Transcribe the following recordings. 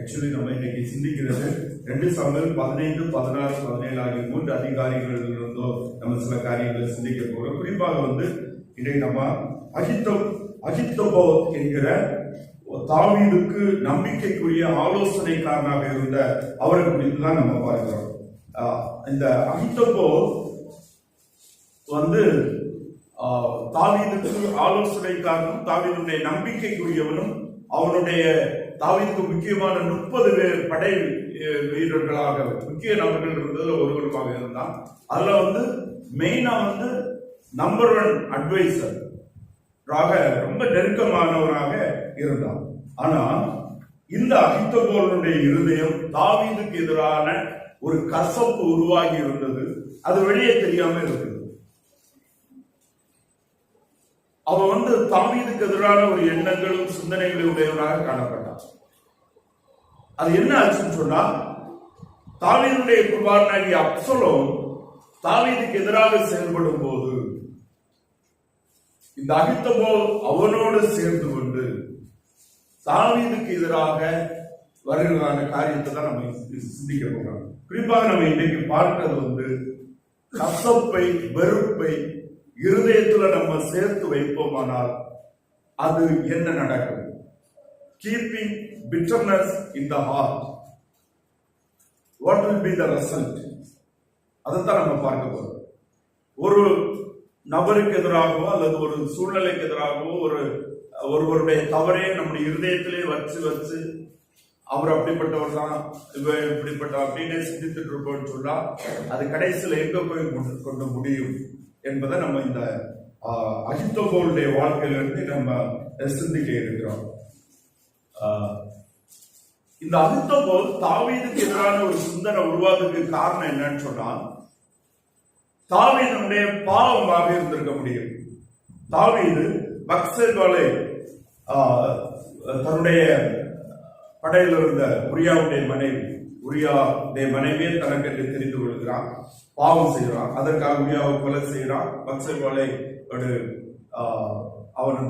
Actually நம்ம இன்னைக்கு சிந்திக்கிறது 2 சாமுவேல் 15, 16, 17 ஆகிய 3 அதிகாரிகளிலிருந்தோ நம்ம சில காரியங்களை சிந்திக்க போகிறோம். குறிப்பாக இன்றைக்கு நம்ம அகித்தோபோத் என்கிற தாவீதுக்கு நம்பிக்கைக்குரிய ஆலோசனைக்காரனாக இருந்த அவரை குறித்து தான் நம்ம பார்க்கிறோம். இந்த அகித்தோபோத் தாவீதுக்கு ஆலோசனைக்காரனும் தாவீதுடைய நம்பிக்கைக்குரியவனும் அவனுடைய தாவீதுக்கு முக்கியமான 30 படை வீரர்களாக முக்கிய நபர்கள் இருந்ததுல ஒருவருமாக இருந்தான். அதுல மெயினா நம்பர் 1 அட்வைசர் ரொம்ப நெருக்கமானவராக இருந்தான். ஆனா இந்த அகித்தோபோலுடைய இருதயம் தாவீதுக்கு எதிரான ஒரு கசப்பு உருவாகி இருந்தது. அது வெளியே தெரியாம இருக்குது. அவன் தாவீதுக்கு எதிரான ஒரு எண்ணங்களும் சிந்தனைகளும் உடையவனாக காணப்பட்டான். அது என்ன ஆச்சுன்னு சொன்னா, தாவீதுடைய குமாரனாகிய அப்சலோம் தாவீதுக்கு எதிராக செயல்படும் போது இந்த அகித்தோபோல் அவனோடு சேர்ந்து கொண்டு தாவீதுக்கு எதிராக வருகிறான காரியத்தை தான் நம்ம சிந்திக்க போகிறோம். குறிப்பாக நம்ம இன்னைக்கு பார்க்கிறது கசப்பை, வெறுப்பை இருதயத்துல நம்ம சேர்த்து வைப்போமானால் அது என்ன நடக்கும்? Keeping bitterness in the heart, what will be the result? அதைத்தான் நம்ம பார்க்க போறோம். ஒரு நபருக்கு எதிராகவோ அல்லது ஒரு சூழ்நிலைக்கு எதிராகவோ ஒருவருடைய தவறே நம்முடைய இருதயத்திலே வச்சு அவர் அப்படிப்பட்டவர் தான், இவர் இப்படிப்பட்ட அப்படின்னு சிந்தித்துட்டு இருப்போம்னு சொன்னா அது கடைசியில் எங்க போய் கொண்டு முடியும் என்பதை நம்ம இந்த அகித்தோபோலுடைய வாழ்க்கையிலிருந்து நம்ம சிந்திக்க இருக்கிறோம். இந்த அகித்தோபோல் தாவீதுக்கு எதிரான ஒரு சிந்தனை உருவாதுக்கு காரணம் என்னன்னு சொன்னா, தாவீதுடைய பாவமாக இருந்திருக்க முடியும். தாவீது பத்சேபாளை தன்னுடைய படையில் இருந்த உரியாவுடைய மனைவியை தனக்கு என்று தெரிந்து கொள்கிறான், பாவம் செய்கிறான். அதற்காக உரியாவை கொலை செய்கிறான். பத்சேபாளை அவன்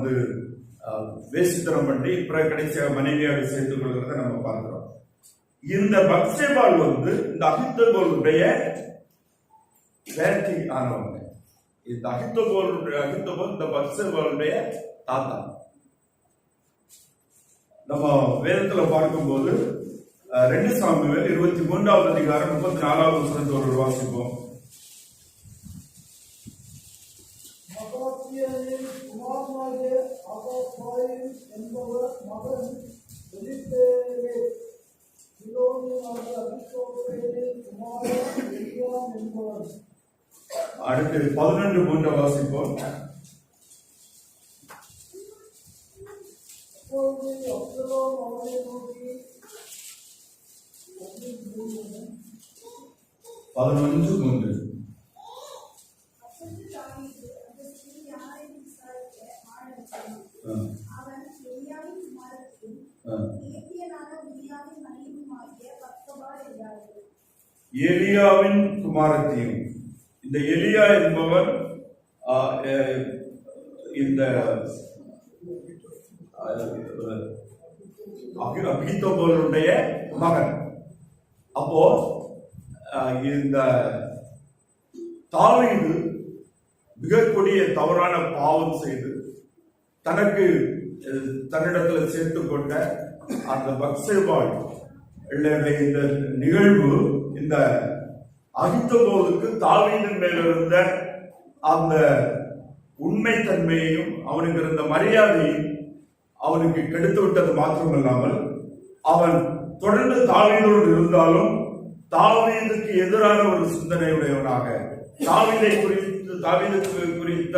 வேசித்தனம் பண்ணி கடைசியாக மனைவியாக சேர்ந்து கொள்கிறத நம்ம பார்க்கிறோம். இந்த பத்சேபாள் இந்த அகித்தோபோலுடைய பேத்தி ஆனவங்க. இந்த அகித்தோபோல் இந்த பத்சேபாளுடைய தாத்தா. நம்ம வேதத்துல பார்க்கும்போது 2 சாமுவேல் 23வது அதிகாரம் 34வது வசனத்தை ஒரு வாசிப்போம். அடுத்து 11:3 வாசிப்போம். எலியாவின் குமாரத்தியும். இந்த எலியா என்பவர் இந்த அகித்தோபோலுடைய மகன். அப்போ இந்த தாவீது மிக கொடிய தவறான பாவம் செய்து தன்னிடத்துல சேர்த்து கொண்ட அந்த பத்சேபாள் இந்த நிகழ்வு இந்த அகித்தோபோலுக்கு தாவீதின் மேல் இருந்த அந்த உண்மைத்தன்மையையும் அவனுக்கு இருந்த மரியாதையும் அவனுக்கு கெடுத்து விட்டது மாத்திரமல்லாமல், அவன் தொடர்ந்து தாவீதோடு இருந்தாலும் தாவீதுக்கு எதிரான ஒரு சிந்தனையுடையவனாக, தாவீதுக்கு குறித்த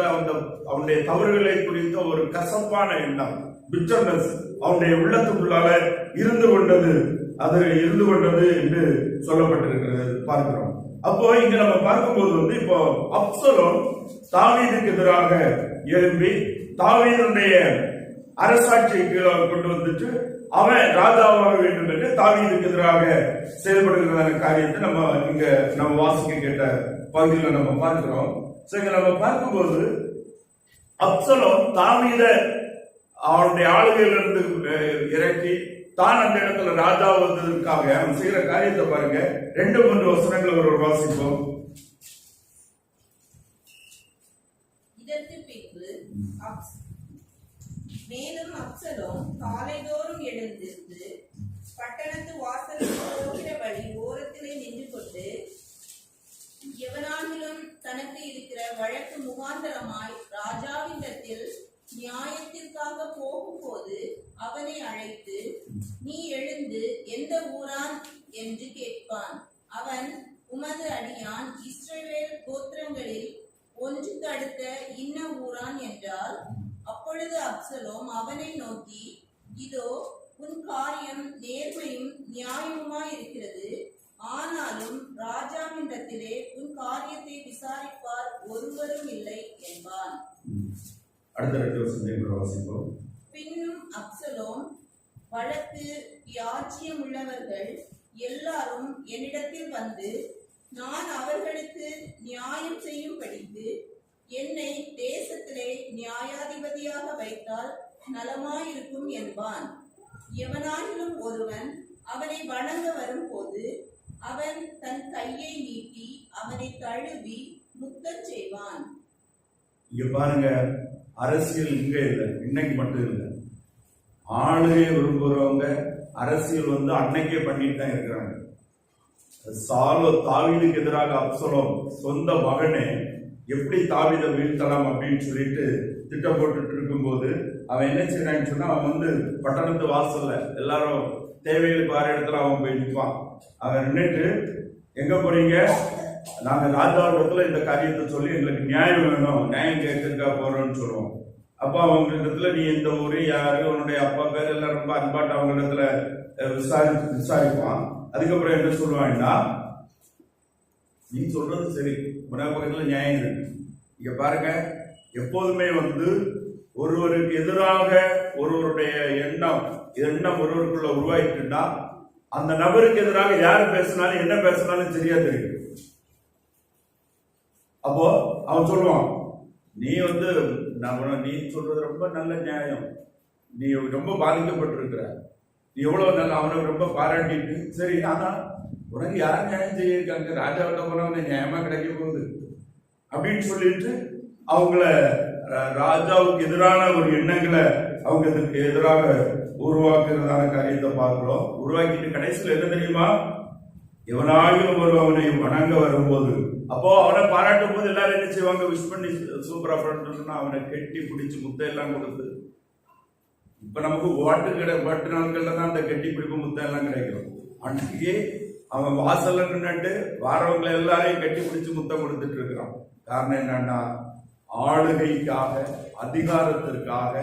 அவனுடைய தவறுகளை குறித்த ஒரு கசப்பான எண்ணம், பிட்டர்னஸ் அவனுடைய உள்ளத்துக்குள்ளால இருந்து கொண்டது என்று சொல்லப்பட்டிருக்கிறது பார்க்கிறோம். அப்போ இங்க நம்ம பார்க்கும்போது இப்போ அப்சலோம் தாவீதுக்கு எதிராக எழும்பி தாவீதுடைய அரசாட்சியை கீழே கொண்டு வந்துட்டு அவன் ராஜாவாக வேண்டும் என்று தாவீதுக்கு எதிராக செயல்படுகிறதான காரியத்தை நம்ம வாசிக்க கேட்ட பகுதியில் நம்ம பார்க்கிறோம். நம்ம பார்க்கும்போது அப்சலோம் தாவீதை அவனுடைய ஆளுகையிலிருந்து இறக்கி தான் அந்த இடத்துல ராஜாவதற்காக அவன் செய்யற காரியத்தை பாருங்க. 2-3 வசனங்கள் ஒரு வாசிப்போம். இதற்கு பின்பு மேலும் அப்சலோம் காலைதோறும் எழுந்திருந்து பட்டணத்து வாசலுக்கு போகிற வழி ஓரத்திலே நின்று கொண்டு, எவனாகிலும் தனக்கு இருக்கிற வழக்கு முகாந்தரமாய் ராஜாவினிடத்தில் நியாயத்திற்காக போகும்போது அவனை அழைத்து, நீ எழுந்து எந்த ஊரான் என்று கேட்பான். அவன், உமது அடியான் இஸ்ரவேல் கோத்திரங்களில் ஒன்றுக்கு அடுத்த இன்ன ஊரான் என்றால், அப்பொழுது அப்சலோம் அவனை நோக்கி, இதோ உன் காரியம் நேர்மையும் நியாயமுமாய் இருக்கிறது. ஆனாலும் ராஜாவினிடத்திலே உன் காரியத்தை விசாரிப்பார் ஒருவரும் இல்லை என்பான். பின்னும் அப்சலோம், வழக்கு வியாஜ்யம் உள்ளவர்கள் எல்லாரும் என்னிடத்தில் வந்து, நான் அவர்களுக்கு நியாயம் செய்யும்படிக்கு என்னை தேசத்திலே நியாயாதிபதியாக வைத்தால் நலமாயிருக்கும் என்பான். எவனாயிலும் ஒருவன் அவனை வணங்க வரும்போது அவன் தன் கையை நீட்டி அவனை தழுவி முத்தம் செய்வான். இங்க பாருங்க, அரசியல் இங்க இல்லை, இன்னைக்கு மட்டும் இல்லை. ஆளுகை விரும்புறவங்க அரசியல் அன்னைக்கே பண்ணிட்டு தான் இருக்கிறாங்க. தாவீதுக்கு எதிராக அப்சலோம் சொந்த மகனே எப்படி தாவீதை வீழ்த்தலாம் அப்படின்னு சொல்லிட்டு திட்டம் போட்டுட்டு இருக்கும்போது அவன் என்ன செய்யறான்னு சொன்னா, அவன் பட்டணத்து வாசல்ல எல்லாரும் தேவைகளுக்கு வர இடத்துல அவன் போய் நிற்பான். அவன் நின்றுட்டு, எங்க போறீங்க, நாங்க ராஜாவிடத்துல இந்த காரியத்தை சொல்லி எங்களுக்கு நியாயம் வேணும், நியாயம் கேட்கறதுக்காக போறோம்னு சொல்லுவோம். அப்ப அவங்க இடத்துல நீ இந்த ஊரு யாரு, உன்னுடைய அப்பா பேர் எல்லாம் ரொம்ப அன்பாட்டு அவங்க இடத்துல விசாரிப்பான். அதுக்கப்புறம் என்ன சொல்லுவாங்கன்னா, நீ சொல்றது சரி, உனக்கு பக்கத்துல நியாயம் இருக்கு. இங்க பாருங்க, எப்போதுமே ஒருவருக்கு எதிராக ஒருவருடைய எண்ணம் ஒருவருக்குள்ள உருவாயிட்டுன்னா அந்த நபருக்கு எதிராக யாரு பேசினாலும் என்ன பேசினாலும் சரியா தெரியும். அப்போ அவன் சொல்லுவான், நீ நீ சொல்றது ரொம்ப நல்ல நியாயம், நீ ரொம்ப பாதிக்கப்பட்டிருக்கிற, நீ எவ்வளவு நல்ல, அவனுக்கு ரொம்ப பாராட்டிட்டு, சரி ஆனா உனக்கு யார் நியாயம் செய்யிருக்காங்க, ராஜாவிட்ட போனவங்க நியாயமா கிடைக்க போகுது அப்படின்னு சொல்லிட்டு அவங்கள ராஜாவுக்கு எதிரான ஒரு எண்ணங்களை அவங்க இதுக்கு எதிராக உருவாக்குறதான காரியத்தை பார்க்கிறோம். உருவாக்கிட்டு கடைசியில் என்ன தெரியுமா, எவனாகிலும் அவனை வணங்க வரும்போது, அப்போ அவனை பாராட்டும் போது எல்லாரும் என்ன செய்வாங்க, விஷ் பண்ணி சூப்பரா பண்ணா அவனை கெட்டி பிடிச்சு முத்தையெல்லாம் கொடுத்து, இப்ப நமக்கு வாட்டு நாட்கள்ல தான் அந்த கெட்டி பிடிப்பு முத்தம் எல்லாம் கிடைக்கும். அன்னைக்கு அவன் வாசல்ல நின்னுட்டு வாரவங்களை எல்லாரையும் கட்டி பிடிச்சு முத்தம் கொடுத்துட்டு இருக்கிறான். காரணம் என்னன்னா, ஆளுகைக்காக, அதிகாரத்திற்காக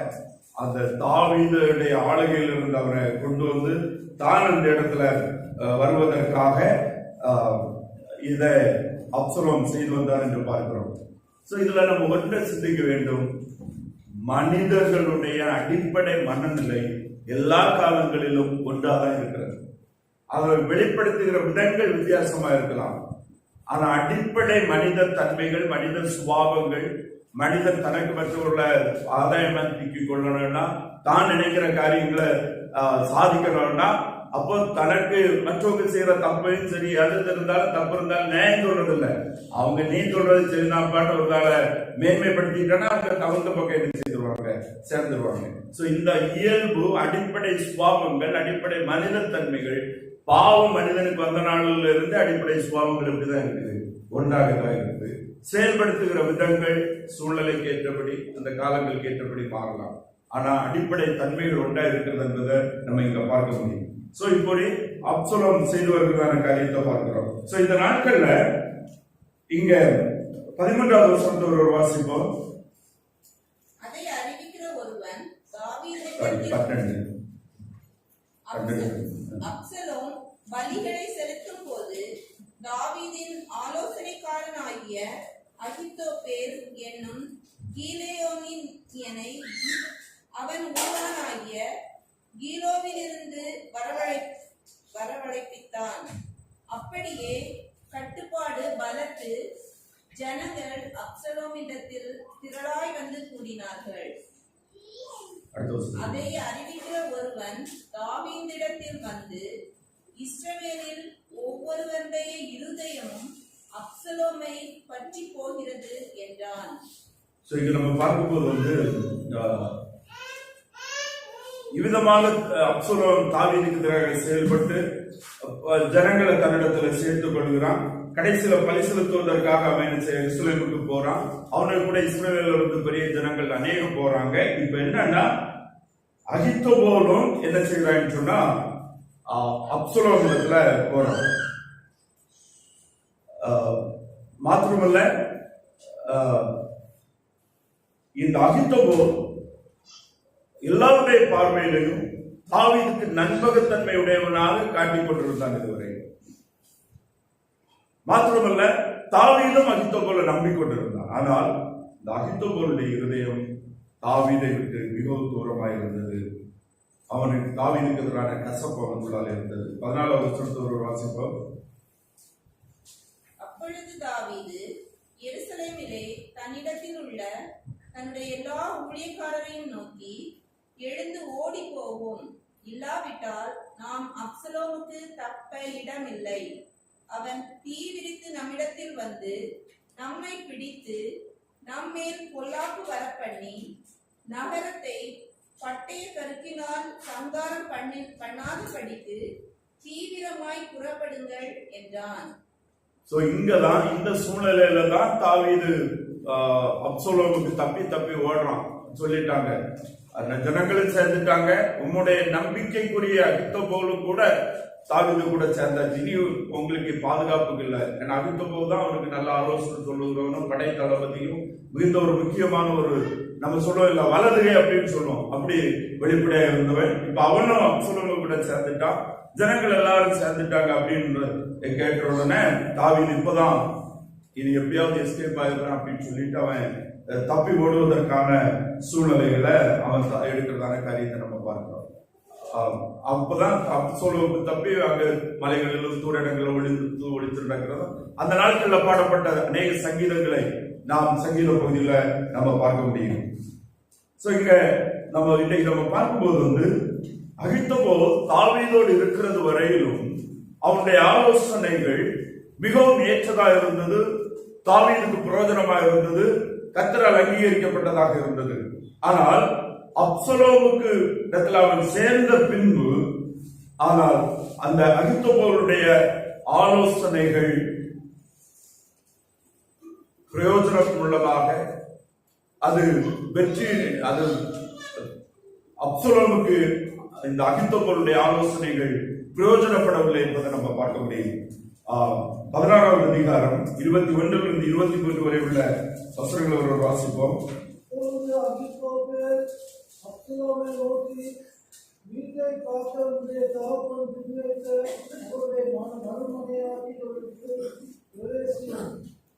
அந்த தாவீதுடைய ஆளுகையில் இருந்து அவரை கொண்டு தான் அந்த இடத்துல வருவதற்காக இதை அப்சலோம் செய்து வந்தார் என்று பார்க்கிறோம். சோ இதுல நம்ம ஒன்றை சிந்திக்க வேண்டும், மனிதர்களுடைய அடிப்படை மனநிலை எல்லா காலங்களிலும் ஒன்றாதான் இருக்கிறது. அதை வெளிப்படுத்துகிற விதங்கள் வித்தியாசமா இருக்கலாம். ஆனா அடிப்படை மனித தன்மைகள், மனித சுபாவங்கள், மனிதன் தனக்கு மற்றவர்கள ஆதாயமாக்கி கொள்ளணும்னா, தான் நினைக்கிற காரியங்களை சாதிக்கணும்னா, அப்போ தனக்கு மற்றவங்க செய்யற தப்பையும் சரி, அது இருந்தாலும் தப்பு இருந்தாலும் நியாயம் சொல்றது இல்லை. அவங்க நீ சொல்றது சரிதான் பாட்டு ஒரு நாளை மேன்மைப்படுத்திட்டா அவங்க பக்கம் என்ன செய்திருவாங்க, சேர்ந்துருவாங்க. சோ இந்த இயல்பு, அடிப்படை சுபாவங்கள், அடிப்படை மனித தன்மைகள், பாவம் மனிதனுக்கு வந்த நாளில் இருந்து அடிப்படை சுபாவங்கள் இப்படிதான் இருக்குது, ஒன்றாகதான் இருக்குது. செயல்படுத்துகிற விதங்கள் சூழ்நிலைக்கு ஏற்றபடி, அந்த காலங்களுக்கு ஏற்றபடி மாறலாம். ஆனா அடிப்படை தன்மைகள் ஒன்றா இருக்கிறது என்பதை நம்ம இங்க பார்க்க முடியும். சோ இப்படி அப்சலோம் செய்து வருவதான காரியத்தை பார்க்கிறோம். சோ இந்த நாட்கள்ல இங்க 11வது வசனத்தை ஒரு வாசிப்போம். அதை அறிவிக்கிற ஒருவன் அப்சலோம் பலிகளை செலுத்தும் போது தாவீதின் ஆலோசனைக்காரனாகிய அகித்தோப்பேல் என்னும் கீலேயோனியனை அவன் ஊரானாகிய கீலோவிலிருந்து வரவழைப்பித்தான். அப்படியே கட்டுப்பாடு பலத்து ஜனங்கள் அப்சலோமிடத்தில் திரளாய் வந்து கூடினார்கள். அதை அறிவிக்கிற ஒருவன் தாவீதிடத்தில் வந்து, இஸ்ரவேலில் ஒவ்வொருவருடைய இருதயமும் அப்சலோமை பற்றி போகிறது என்றான். இங்க நம்ம பார்க்கும்போது வந்து இவ்விதமாக அப்சலோம் தாவீதுக்கு எதிராக செயல்பட்டு ஜனங்களை தன்னிடத்துல சேர்த்துக் கொள்கிறான். கடைசியில பலி செலுத்துவதற்காக அவன் இஸ்ரவேலுக்கு போறான். அவனுக்கு கூட இஸ்ரவேல இருந்து பெரிய ஜனங்கள் அநேகம் போறாங்க. இப்ப என்னன்னா அகித்தோபோலும் என்ன செய்யறான்னு சொன்னா அப்சலோம் இடத்துல போறான். மாத்திரமல்ல இந்த அகித்தோபோல் எல்லாருடைய பார்வையிலையும் தாவீதுக்கு நண்பகத்தன்மை உடையவனாக காட்டிக் கொண்டிருந்தான் இதுவரை. மாத்திரமல்ல தாவீதும் அகித்தோபோலை நம்பிக்கொண்டிருந்தான். ஆனால் இந்த அகித்தோபோலுடைய இருதயம் தாவீதை விட்டு மிகவும் தூரமாக இருந்தது. அவனுக்கு தாவீதுக்கு எதிரான கசப்பு அவனுக்குள்ளால் இருந்தது. 14வது வசனத்தை ஒரு வாசிப்போம். அப்பொழுது தாவீது எருசலேமிலே தன்னிடத்தில் உள்ள தன்னுடைய எல்லா ஊழியக்காரரையும் நோக்கி, எழுந்து ஓடி போவோம், இல்லாவிட்டால் நாம் அப்சலோமுக்கு தப்ப இடமில்லை. அவன் தீ விரித்து நம்மிடத்தில் வந்து நம்மை பிடித்து நம்மேல் பொல்லாப்பு வரப்பண்ணி நகரத்தை பட்டய கருக்கினால் சங்காரம் பண்ணாதபடிக்கு தீவிரமாய் புறப்படுங்கள் என்றான். இங்கதான் இந்த சூழ்நிலையில தான் தாவீது அப்சலோமுக்கு தப்பி ஓடுறான். சொல்லிட்டாங்க, ஜனங்களும் சேர்ந்துட்டாங்க. உம்முடைய நம்பிக்கைக்குரிய அகித்தோபோலும் கூட தாவீது கூட சேர்ந்தாச்சு. இனி உங்களுக்கு பாதுகாப்புக்கு இல்லை. ஏன்னா அகித்தோபோல் தான் அவனுக்கு நல்ல ஆலோசனை சொல்லுகிறவனும் படை தளபதியும் மிகுந்த ஒரு முக்கியமான ஒரு நம்ம சொல்லுவோம் இல்ல வலதுகை அப்படின்னு சொல்லுவோம், அப்படி வெளிப்படையா இருந்தவன். இப்ப அவனும் அப்சலோமு கூட சேர்ந்துட்டான். ஜனங்கள் எல்லாரும் சேர்ந்துட்டாங்க அப்படின்னு கேட்ட உடனே தாவீது இப்பதான் இது எப்படியாவது எஸ்கேப் ஆயிருக்கான் அப்படின்னு சொல்லிட்டு அவன் தப்பி ஓடுவதற்கான சூழ்நிலைகளை அவன் எடுக்கிறதான காரியத்தை நம்ம பார்க்கிறோம். அப்பதான் அப்சலோமுக்கு தப்பி அங்க மலைகளிலும் தூர இடங்களில் ஒழித்து நடக்கிறதும் அந்த நாட்கள்ல பாடப்பட்ட அநேக சங்கீதங்களை நாம் சங்கீத பகுதியில நம்ம பார்க்க முடியும். இங்க நம்ம இன்னைக்கு நம்ம பார்க்கும்போது வந்து அகித்தோபோல் தாவீதோடு இருக்கிறது வரையிலும் அவனுடைய ஆலோசனைகள் மிகவும் ஏற்றதாக இருந்தது, தாவீதுக்கு பிரயோஜனமாக இருந்தது, கர்த்தரால் அங்கீகரிக்கப்பட்டதாக இருந்தது. ஆனால் அப்சலோமுக்கு இடத்துல அவன் சேர்ந்த பின்பு ஆனால் அந்த அகித்தோபோலுடைய ஆலோசனைகள் பிரயோஜனம் உள்ளதாக அது வெற்றி அது அப்சலோமுக்கு இந்த அகித்தோபோலுடைய ஆலோசனைகள் பிரயோஜனப்படவில்லை என்பதை நம்ம பார்க்க முடியும். 16வது அதிகாரம் 21 to 23 வரை உள்ள வசனங்களை ஒரு வாசிப்போம். அப்சலோமை நோக்கி, வீட்டை காக்க உடைய தகப்பன் பின்வைத்த அவருடைய மறுமனையாட்டிகளுக்கு பிரவேசியும்.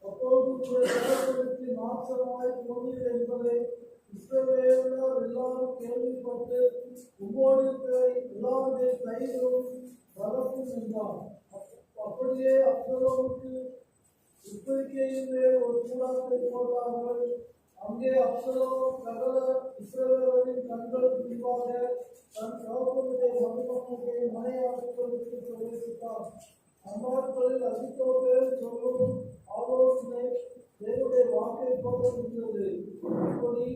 அப்போது உடைய தகப்பனுக்கு நாசமாய் போனீர் என்பதை இஸ்ரவேலர் எல்லாரும் கேள்விப்பட்டு உம்மோடு எல்லாருடைய கைகளும் பலப்பும் என்றான். அப்படியே அப்சலோமுக்கு உப்பரிக்கையின் மேல் ஒரு கூடாரத்தை போட்டார்கள். அங்கே அப்சலோம் சகல இஸ்ரவேலரின் கண்களுக்கு முன்பாக தன் தகப்பனுடைய மறுமனையை மனையாட்களுக்கு பிரவேசித்தார். அந்நாட்களில் அகித்தோபேல் சொல்லும் ஆலோசனை தேவனுடைய வாக்கை போல இருந்தது. அப்படி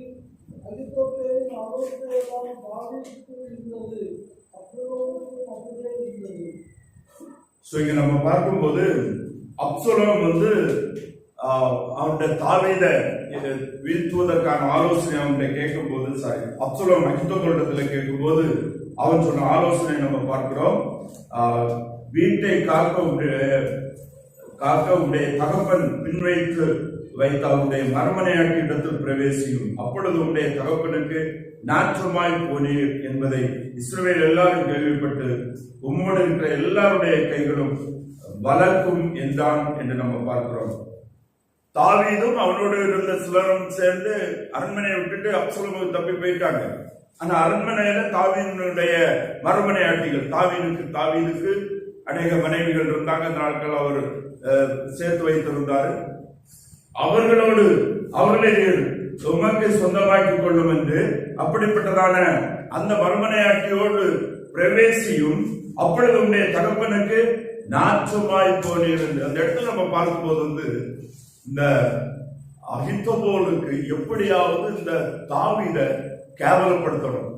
அகித்தோபேலின் ஆலோசனை எல்லாம் தாவீதுக்கு இருந்தது, அப்சலோமுக்கும் அப்படியே இருந்தது. இங்க நம்ம பார்க்கும்போது அப்சலோம் வந்து அவனுடைய தாவீதை வீழ்த்துவதற்கான ஆலோசனை அவன்கிட்ட கேட்கும் போது அப்சலோம் அகித்தோபேலிடத்துல கேட்கும் போது அவன் சொன்ன ஆலோசனை நம்ம பார்க்கிறோம். வீட்டை காக்க உடைய தகப்பன் பின்வைத்து வைத்த அவருடைய மறுமனையாட்டி இடத்தில் பிரவேசியும். அப்பொழுது உடைய தகப்பனுக்கு நாற்றமாய் போனீர் என்பதை இஸ்ரவேல் எல்லாரும் கேள்விப்பட்டு உம்மோடு இருக்கிற எல்லாருடைய கைகளும் வளர்க்கும் என்றான் என்று நம்ம பார்க்கிறோம். தாவீதும் அவனோடு இருந்த சிலரும் சேர்ந்து அரண்மனையை விட்டுட்டு அப்சலோமுக்கு தப்பி போயிட்டாங்க. ஆனா அரண்மனையில தாவீதுடைய மறுமனையாட்டிகள் தாவீதுக்கு அநேக மனைவிகள் இருந்தாங்க. அந்த நாட்கள் அவர் சேர்த்து வைத்திருந்தாரு. அவர்களோடு அவர்களை உமக்கு சொந்தமாக்கிக் கொள்ளும் என்று அப்படிப்பட்டதான அந்த மறுமனையாட்டியோடு பிரவேசியும், அப்பொழுது உன்னுடைய தகப்பனுக்கு நாற்றமாய் போனீர். அந்த இடத்துல நம்ம பார்க்கும்போது வந்து இந்த அகித்தோபோலுக்கு எப்படியாவது இந்த தாவீதை கேவலப்படுத்தணும்,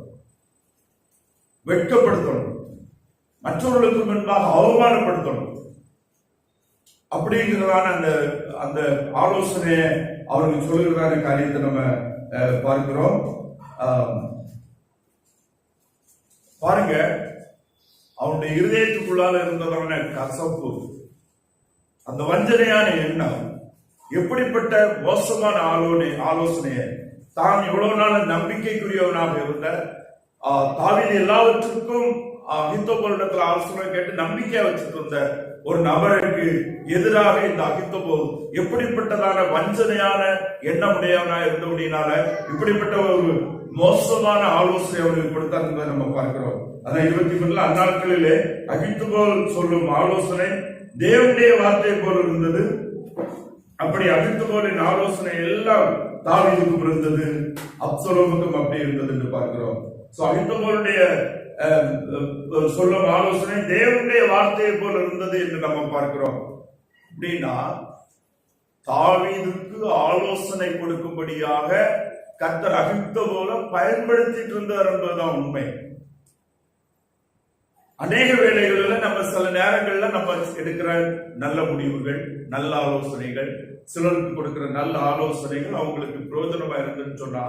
வெட்கப்படுத்தணும், மற்றவர்களுக்கு முன்பாக அவமானப்படுத்தணும் அப்படிங்கிறதான அந்த அந்த ஆலோசனையை அவர்கள் சொல்லுகிறதான காரியத்தை நம்ம பார்க்கிறோம். பாருங்க, அவனுடைய இருதயத்துக்குள்ளால இருந்ததான கசப்பு, அந்த வஞ்சனையான எண்ணம், எப்படிப்பட்ட மோசமான ஆலோசனையை தான் இவ்வளவு நாள் நம்பிக்கைக்குரியவனாக இருந்த தாவீது எல்லாவற்றுக்கும் அகித்தோபோலிடத்தில் ஆலோசனை கேட்டு நம்பிக்கையா வச்சுட்டு இருந்த ஒரு நபருக்கு எதிராக இந்த அகித்தோபோல் எப்படிப்பட்டதான வஞ்சனையான எண்ணமுடையவனா இருந்தபடினால இப்படிப்பட்ட ஒரு மோசமான ஆலோசனை அவர்களுக்கு கொடுத்தாங்க நம்ம பார்க்கிறோம். அதான் 23 அந்நாட்களிலே அகித்தோபோல் சொல்லும் ஆலோசனை தேவனுடைய வார்த்தை போல் இருந்தது. அப்படி அகித்தோபோலின் ஆலோசனை எல்லாம் தாவீதுக்கும் இருந்தது, அப்சலோமுக்கும் அப்படி இருந்தது என்று பார்க்கிறோம். அகித்தோபோலுடைய சொல்லும் ஆலோசனை தேவனுடைய வார்த்தையை போல் இருந்தது என்று நம்ம பார்க்கிறோம். அப்படின்னா தாவீதுக்கு ஆலோசனை கொடுக்கும்படியாக கர்த்தர் அகித்தோபோல பயன்படுத்திட்டு இருந்தார் என்பதுதான் உண்மை. அநேக வேளைகளில் நம்ம சில நேரங்கள்ல நம்ம எடுக்கிற நல்ல முடிவுகள், நல்ல ஆலோசனைகள், சிலருக்கு கொடுக்கிற நல்ல ஆலோசனைகள் அவங்களுக்கு பிரயோஜனமா இருந்துன்னு சொன்னா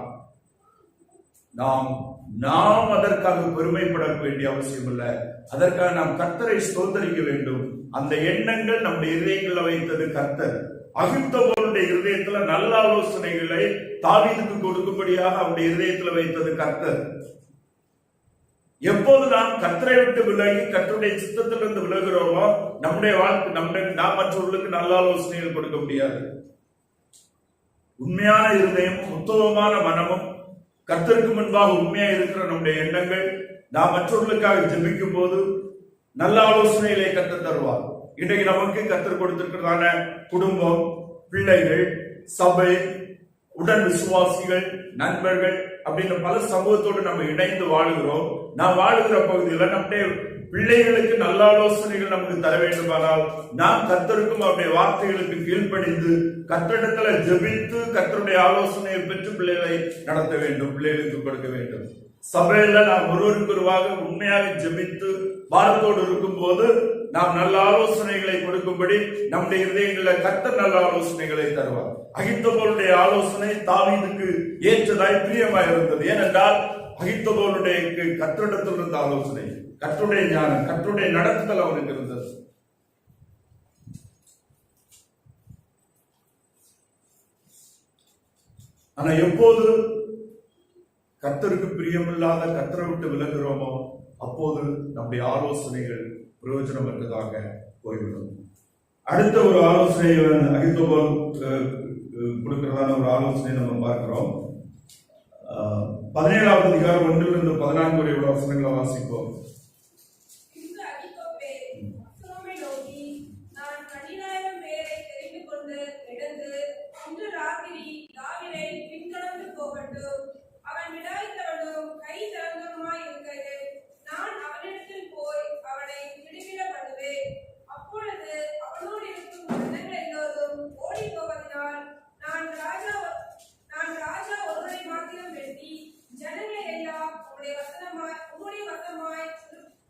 நாம் அதற்காக பெருமைப்பட வேண்டிய அவசியம் இல்லை. அதற்காக நாம் கர்த்தரை ஸ்தோத்தரிக்க வேண்டும். அந்த எண்ணங்கள் நம்முடைய இருதயங்கள்ல வைத்தது கர்த்தர். அகித்தோபோலுடைய இருதயத்துல நல்ல ஆலோசனைகளை தாவீதுக்கு கொடுக்கும்படியாக அவருடைய இருதயத்துல வைத்தது கர்த்தர். எப்போது நாம் கர்த்தரை விட்டு விலகி கர்த்தருடைய சித்தத்திலிருந்து விலகுறோமோ நம்முடைய வாழ்க்கை நாம் மற்றவர்களுக்கு நல்ல ஆலோசனைகள் கொடுக்க முடியாது. உண்மையான இருதயம், உத்தமமான மனமும், கர்த்தருக்கு முன்பாக உண்மையா இருக்கிற நம்முடைய எண்ணங்கள், நாம் மற்றவர்களுக்காக ஜெபிக்கும் போது நல்ல ஆலோசனைகளை கர்த்தர் தருவார். இன்றைக்கு நமக்கு கர்த்தர் கொடுத்திருக்கிறதான குடும்பம், பிள்ளைகள், சபை, உடன் விசுவாசிகள், நண்பர்கள் அப்படின்னு பல சமூகத்தோடு நம்ம இணைந்து வாழுகிறோம். நாம் வாழுகிற பகுதியில் நம்முடைய பிள்ளைகளுக்கு நல்ல ஆலோசனைகள் நமக்கு தர வேண்டுமானால் நாம் கர்த்தருக்கும் அவருடைய வார்த்தைகளுக்கு கீழ்ப்படிந்து கர்த்தரிடத்துல ஜெபித்து கர்த்தருடைய ஆலோசனையை பெற்று பிள்ளைகளை நடத்த வேண்டும், பிள்ளைகளுக்கு கொடுக்க வேண்டும். சபையில நாம் ஒருவருக்குருவாக உண்மையாக ஜெபித்து பாரத்தோடு இருக்கும் போது நாம் நல்ல ஆலோசனைகளை கொடுக்கும்படி நம்முடைய இதயங்களில் கர்த்தர் நல்ல ஆலோசனைகளை தருவார். அகித்தோபோலுடைய ஆலோசனை தாவீதுக்கு ஏற்றதாய் பிரியமாய் இருந்தது. ஏனென்றால் அகித்தோபோலுடைய கர்த்தரிடத்தில் இருந்த ஆலோசனை, கர்த்தருடைய ஞானம், கர்த்தருடைய நடத்துதல் அவனுக்கு இருந்தது. ஆனா எப்போது கர்த்தருக்கு பிரியமில்லாத கர்த்தரை விட்டு விலகுறோமோ அப்போது நம்முடைய ஆலோசனைகள் பிரயோஜனமற்றதாக போய்விடும். அடுத்த ஒரு ஆலோசனை அகித்தோபோல் கொடுக்கிறதான ஒரு ஆலோசனை நம்ம பார்க்கிறோம். 17வது அதிகாரம் 1-14 வரை உள்ள வசனங்களை வாசிப்போம். அவன் விடாய்த்தவனும் கை திறந்தவனுமாய் இருக்கையில் நான் அவனிடத்தில் போய் அவனை விடுவிட பண்ணுவேன். அப்பொழுது அவனோடு இருக்கும் ஜனங்கள் எல்லோரும் ஓடி போவதனால் நான் ராஜா ஒருவரை மாத்திரம் வெட்டி ஜனங்களை எல்லாம் உம்முடைய வசமாய்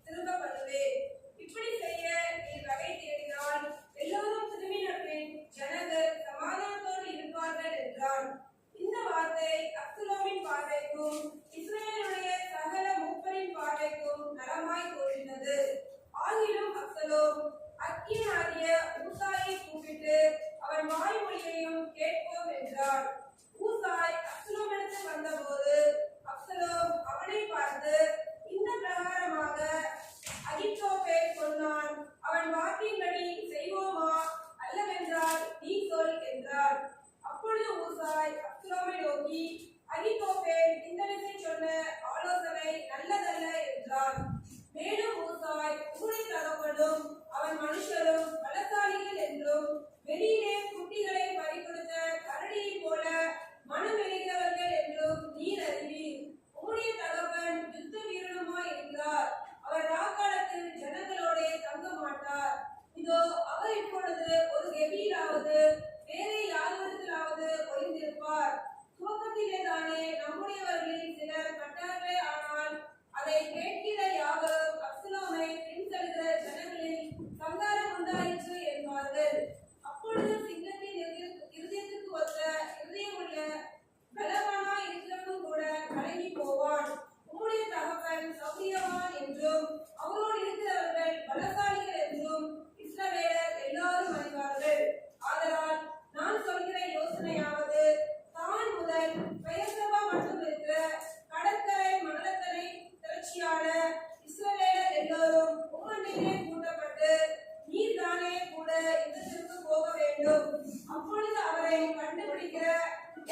திரும்ப பண்ணுவேன். இப்படி செய்ய நீர் வகை தேடினால் எல்லோரும் திரும்பின பின் ஜனங்கள் சமாதானத்தோடு இருப்பார்கள் என்றான். இந்த வார்த்தை அப்சலோமின் பார்வைக்கும் இஸ்ரவேலுடைய சகல மூப்பரின் பார்வைக்கும் நலமாய் தோன்றினது. ஆகிலும் அப்சலோம் அக்கியனாகிய ஊசாயை கூப்பிட்டு அவன் வாய்மொழியையும் கேட்போம் என்றார். ஊசாய் அப்சலோமிடத்தில் வந்தபோது அப்சலோம் அவனை பார்த்து, இந்த பிரகாரமாக அகித்தோப்பேல் சொன்னான், அவன் வாக்கின்படி செய்வோமா அல்லவென்றால் நீ சொல் என்றார். அப்பொழுது ஊசாய் அப்சலோமை நோக்கி, அகித்தோப்பேல் இந்த விசை சொன்ன ஆலோசனை நல்லதல்ல என்றார். மேலும் ஊசாய், உம்முடைய தகப்பனும் அவன் மனுஷரும் பலசாலிகள் என்றும் வெளியிலே குட்டிகளை பறிகொடுத்த கரடியை போல மனம் எறிகிறவர்கள் என்றும் நீர் அறிவீர். உம்முடைய தகப்பன் யுத்த படையிலே கூட்டப்பட்டு நீர் தானே கூட யுத்தத்திற்கு போக வேண்டும். அப்பொழுது அவரை கண்டுபிடிக்கிற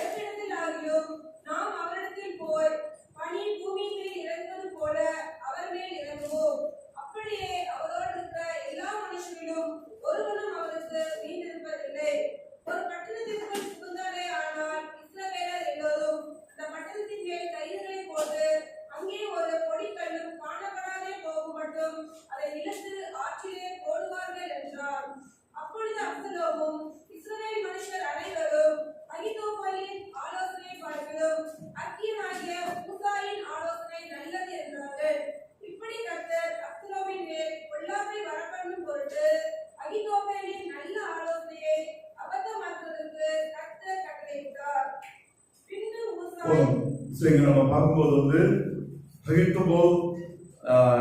எவ்விடத்தில் ஆகிலும் நாம் அவரிடத்தில் போய் பனி பூமியின் மேல் இறங்குவது போல அவர் மேல் இறங்குவோம். அப்படியே அவரோடு இருக்கிற எல்லா மனுஷர்களும் ஒருவனும் அவருக்கு மீண்டிருப்பதில்லை. ஒரு பட்டணத்திற்குள் புகுந்தாலே ஆனால் இஸ்ரவேலர் எல்லோரும் அந்த பட்டணத்தின் மேல் கயிறுகளை போட்டு அங்கே ஒரு பொடிக்கல்லும் காணப்படாதே போகும் மட்டும் அதை இழுத்து ஆற்றிலே போடுவார்கள் என்றார். அப்பொழுது அப்சலோமும் இஸ்ரவேல் மனுஷர் அனைவரும் அகித்தோப்பேலின் ஆலோசனை பார்க்கிறோம் அக்கியனாகிய ஊசாயின் ஆலோசனை நல்லது என்றார்கள். இப்படி கர்த்தர் அப்சலோமின் மேல் பொல்லாப்பை வரப்பண்ணும் பொருட்டு அகித்தோப்பேலின் நல்ல ஆலோசனையை அபத்தமாக்குவதற்கு கர்த்தர் கட்டளையிட்டார். பின்பு ஊசாய் இங்க நம்ம பார்க்கும்போது வந்து அகித்தோப்பேல்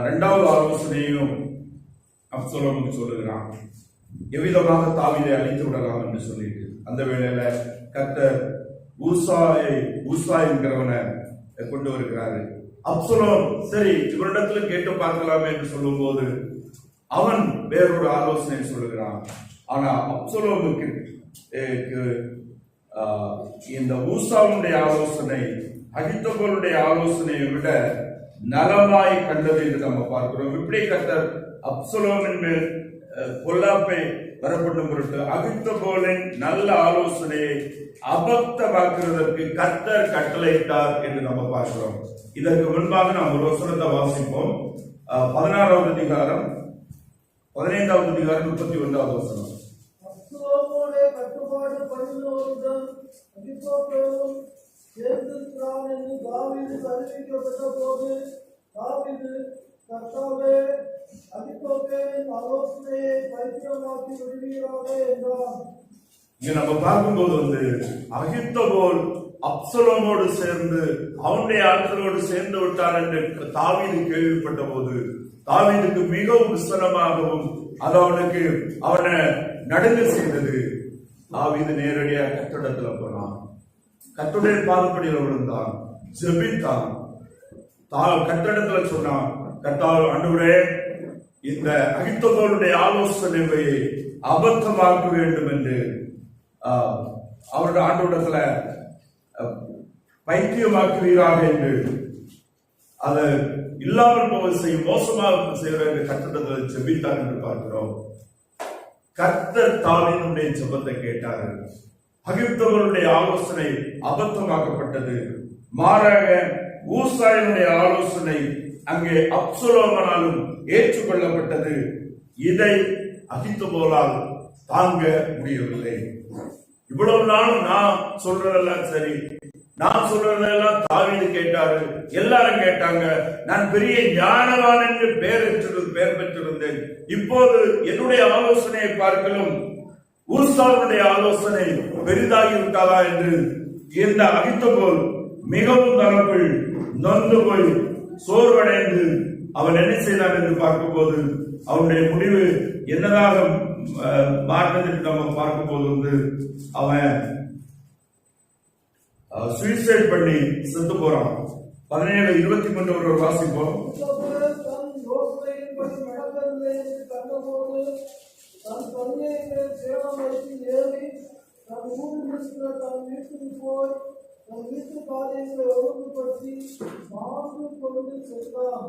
இரண்டாவது ஆலோசனையும் அப்சலோமுக்கு சொல்லுகிறான். எவ்விதமாக தாவீதை அழித்து விடலாம் என்று சொல்லிட்டு அந்த வேளையில கர்த்தர் ஊசா என்கிறவனை கொண்டு வருகிறாரு. அப்சலோம் சரி இவரிடத்துல கேட்டு பார்க்கலாமே என்று சொல்லும் போது அவன் வேறொரு ஆலோசனை சொல்லுகிறான். ஆனா அப்சலோமுக்கு இந்த ஊசாவுடைய ஆலோசனை அகித்தோப்பேலுடைய ஆலோசனையை விட நலமாய் கண்டது என்று நம்ம பார்க்கிறோம். இப்படி கர்த்தர் அப்சலோமின் மேல் பொல்லாப்பை வரப்படும் பொருட்டு அகித்தோப்பேலின் நல்ல ஆலோசனையை அபத்தமாக்குவதற்கு கர்த்தர் கட்டளையிட்டார் என்று நம்ம பார்க்கிறோம். இதற்கு முன்பாக நாம் ஒரு வசனத்தை வாசிப்போம். 16வது அதிகாரம் 15வது அதிகாரம் 31வது வசனம். அப்சலோமுடைய கட்டுப்பாடு 11 அகித்தோப்பேலும் சேர்ந்திருக்கிறான் என்று தாவீது அறிவிக்கப்பட்ட போது தாவீது கர்த்தாவே அகித்தோப்பேலின் ஆலோசனையை பைத்தியமாக்கி விடுவீராக என்றான். இங்க நம்ம பார்க்கும்போது வந்து அகித்தோப்பேல் அப்சலோமோடு சேர்ந்து அவனுடைய ஆட்களோடு சேர்ந்து விட்டான் என்று தாவீது கேள்விப்பட்ட போது தாவீதுக்கு மிகவும் விசனமாகவும் அது அவனை நடுங்க செய்தது. தாவீது நேரடியாக கர்த்தரிடத்துல போனான், கர்த்தருடைய பாதப்படியில் விழுந்தான், ஜெபித்தான். கர்த்தரிடத்துல சொன்னான், கர்த்தாவே ஆண்டவரே இந்த அகித்தோப்பேலுடைய ஆலோசனையை அபத்தமாக்க வேண்டும் என்று அவருடைய ஆண்டவரிடத்துல பைத்தியமாக்குவீராக என்று அதை இல்லாமல் போக செய்யும் மோசமாக செய்கிற கர்த்தரிடத்தில் ஜெபித்தார் என்று பார்க்கிறோம். கர்த்தர் தாவீதுடைய ஜெபத்தை கேட்டார்கள். அகித்தோப்பேலுடைய ஆலோசனை அபத்தமாக்கப்பட்டது. மாறாக ஊசாயினுடைய ஆலோசனை அங்கே அப்சலோமாலும் ஏற்றுக்கொள்ளப்பட்டது. இதை அகித்தோப்பேலால் தாங்க முடியவில்லை. இவ்வளவு நாள் நான் சொல்றதெல்லாம் சரி, நான் சொல்றதெல்லாம் தாவீது கேட்டாரு, எல்லாரும் கேட்டாங்க, நான் பெரிய ஞானவான் என்று பெயர் பெற்றிருந்தேன். இப்போது என்னுடைய ஆலோசனையை பார்க்கலும் ஊசாவுடைய ஆலோசனை பெரிதாகி விட்டாரா என்று இந்த அகித்தோப்பேல் மிகவும் தனக்குள் நொந்து போய் சோர்வடைந்து அவன் என்ன செய்தான் என்று பார்க்கும்போது அவனுடைய முடிவு என்னதாக மாறினது என்று நம்ம பார்க்கும்போது வந்து அவன் சூசைட் பண்ணி செத்து போறான். 17:23 ஒரு வாசிப்போம். தன் தந்தையை சேலம் வைத்து ஏறி தன் ஊரில் இருக்கிற தன் வீட்டுக்கு போய் தன் வீட்டு காரியங்களை ஒழுங்குபடுத்தி மாண்டு கொண்டு சென்றான்.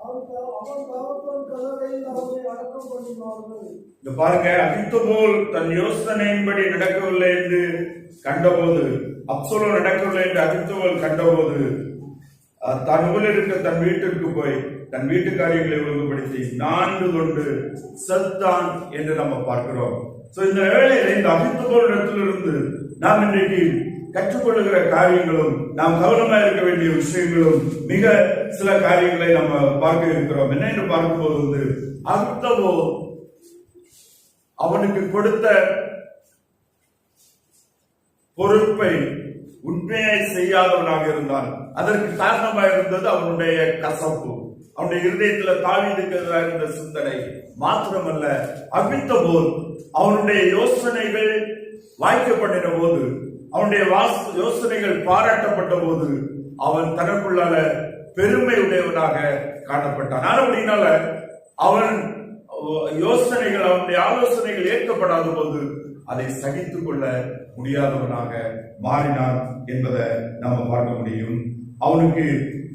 அவன் தகப்பன் கல்லறையில் அவனை அடக்கம் பண்ணினார்கள். இங்க பாருங்க, அகித்தோப்பேல் தன் யோசனையின்படி நடக்கவில்லை என்று கண்டபோது, அப்சலோம் நடக்கவில்லை என்று அகித்தோப்பேல் கண்டபோது தன் ஊரில் இருக்க தன் வீட்டிற்கு போய் தன் வீட்டு காரியங்களை ஒழுங்குபடுத்தி 4 கொண்டு செத்தான் என்று நம்ம பார்க்கிறோம். இந்த வேளையில இந்த அகித்தோப்பேல் இடத்திலிருந்து நாம் இன்றைக்கு கற்றுக்கொள்ளுகிற காரியங்களும் நாம் கவனமாக இருக்க வேண்டிய விஷயங்களும் மிக சில காரியங்களை நம்ம பார்க்க இருக்கிறோம். என்ன என்று பார்க்கும்போது வந்து அகித்தோப்பேல் அவனுக்கு கொடுத்த பொறுப்பை உண்மையை செய்யாதவனாக இருந்தான். அதற்கு காரணமாக இருந்தது அவனுடைய கசப்பு, அவனுடைய இருதயத்துல தாவீதுக்கு எதிராக இருந்த சிந்தனை மாத்திரமல்ல. அகித்தோப்பேல் அவனுடைய யோசனைகள் வாய்க்கப்பட்ட போது, அவனுடைய யோசனைகள் பாராட்டப்பட்ட போது அவன் தனக்குள்ளால பெருமை உடையவனாக காணப்பட்டான். அப்படினால அவன் யோசனைகள், அவனுடைய ஆலோசனைகள் ஏற்கப்படாத போது அதை சகித்துக் கொள்ள முடியாதவனாக மாறினான் என்பதை நம்ம பார்க்க முடியும். அவனுக்கு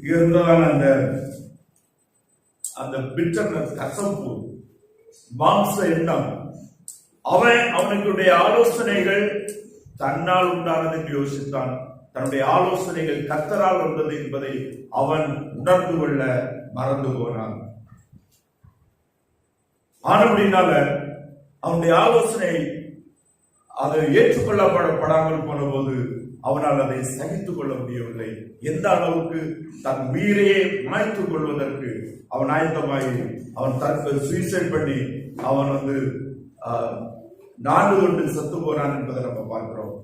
இருந்ததான அந்த பிட்டர்னஸ், கசப்பு, மாம்ச எண்ணம், அவனுடைய ஆலோசனைகள் தன்னால் உண்டானது என்று யோசித்தான். தன்னுடைய ஆலோசனைகள் கர்த்தரால் வந்தது என்பதை அவன் உணர்ந்து கொள்ள மறந்து போனான். ஆனபடினால அவனுடைய ஆலோசனை அது ஏற்றுக்கொள்ளப்படாமல் போன போது அவனால் அதை சகித்துக் கொள்ள முடியவில்லை. எந்த அளவுக்கு தன் உயிரையே மாய்த்துக் கொள்வதற்கு அவன் ஆயத்தமாகி அவன் சூசைட் பண்ணி அவன் நாடு கொண்டு செத்து போறான் என்பதை நம்ம பார்க்கிறோம்.